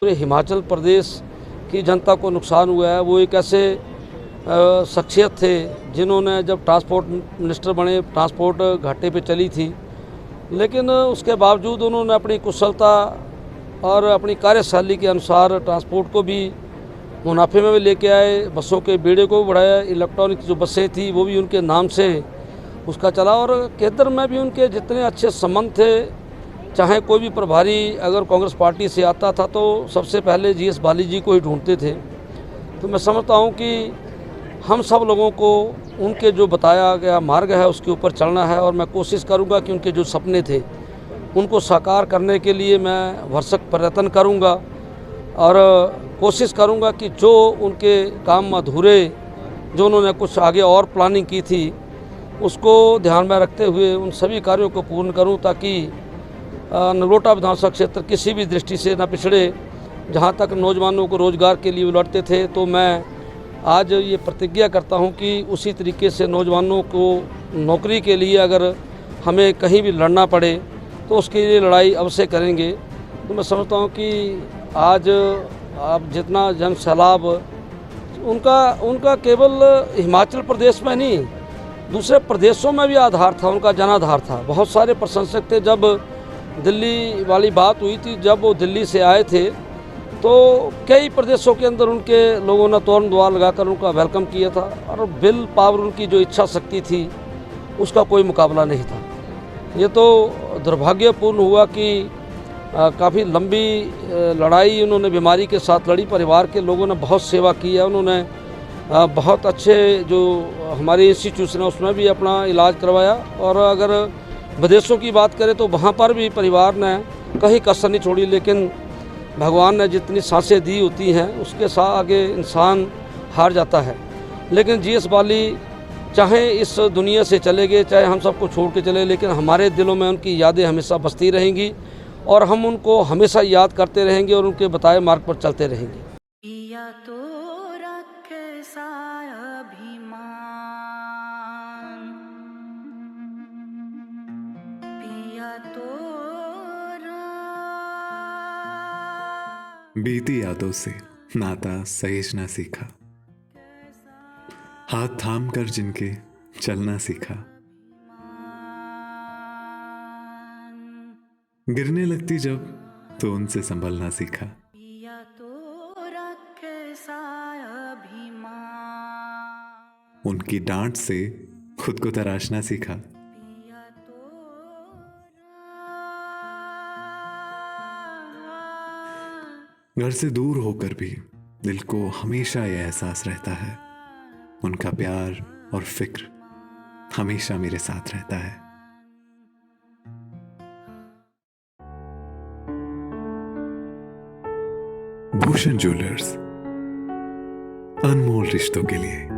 पूरे हिमाचल प्रदेश की जनता को नुकसान हुआ है। वो एक ऐसे शख्सियत थे जिन्होंने जब ट्रांसपोर्ट मिनिस्टर बने, ट्रांसपोर्ट घाटे पे चली थी, लेकिन उसके बावजूद उन्होंने अपनी कुशलता और अपनी कार्यशैली के अनुसार ट्रांसपोर्ट को भी मुनाफे में भी लेके आए, बसों के बेड़े को भी बढ़ाया। इलेक्ट्रॉनिक जो बसें थी वो भी उनके नाम से उसका चला, और केंद्र में भी उनके जितने अच्छे संबंध थे, चाहे कोई भी प्रभारी अगर कांग्रेस पार्टी से आता था तो सबसे पहले जीएस बाली जी को ही ढूंढते थे। तो मैं समझता हूँ कि हम सब लोगों को उनके जो बताया गया मार्ग है उसके ऊपर चलना है, और मैं कोशिश करूँगा कि उनके जो सपने थे उनको साकार करने के लिए मैं भरसक प्रयत्न करूँगा, और कोशिश करूँगा कि जो उनके काम अधूरे, जो उन्होंने कुछ आगे और प्लानिंग की थी, उसको ध्यान में रखते हुए उन सभी कार्यों को पूर्ण करूँ, ताकि नगरोटा विधानसभा क्षेत्र किसी भी दृष्टि से न पिछड़े। जहाँ तक नौजवानों को रोज़गार के लिए लड़ते थे, तो मैं आज ये प्रतिज्ञा करता हूँ कि उसी तरीके से नौजवानों को नौकरी के लिए अगर हमें कहीं भी लड़ना पड़े तो उसके लिए लड़ाई अवश्य करेंगे। तो मैं समझता हूँ कि आज आप जितना जन सैलाब उनका केवल हिमाचल प्रदेश में नहीं, दूसरे प्रदेशों में भी आधार था, उनका जनाधार था। बहुत सारे प्रशंसक थे। जब दिल्ली वाली बात हुई थी, जब वो दिल्ली से आए थे, तो कई प्रदेशों के अंदर उनके लोगों ने तोरण द्वार लगाकर उनका वेलकम किया था, और विल पावर, उनकी जो इच्छा शक्ति थी उसका कोई मुकाबला नहीं था। ये तो दुर्भाग्यपूर्ण हुआ कि काफ़ी लंबी लड़ाई उन्होंने बीमारी के साथ लड़ी। परिवार के लोगों ने बहुत सेवा की है, उन्होंने बहुत अच्छे जो हमारी इंस्टीट्यूशन है उसमें भी अपना इलाज करवाया, और अगर विदेशों की बात करें तो वहाँ पर भी परिवार ने कहीं कसर नहीं छोड़ी। लेकिन भगवान ने जितनी सांसें दी होती हैं उसके साथ आगे इंसान हार जाता है। लेकिन जीएस बाली चाहे इस दुनिया से चले गए, चाहे हम सबको छोड़ के चले, लेकिन हमारे दिलों में उनकी यादें हमेशा बसती रहेंगी, और हम उनको हमेशा याद करते रहेंगे और उनके बताए मार्ग पर चलते रहेंगे। या तो रखे सा अभिमान, पिया तो बीती यादों से नाता सहेजना सीखा, हाथ थाम कर जिनके चलना सीखा, गिरने लगती जब तो उनसे संभलना सीखा। पिया तो रखे सा अभिमान, उनकी डांट से खुद को तराशना सीखा। पिया तो घर से दूर होकर भी दिल को हमेशा यह एहसास रहता है, उनका प्यार और फिक्र हमेशा मेरे साथ रहता है। भूषण ज्वेलर्स, अनमोल रिश्तों के लिए।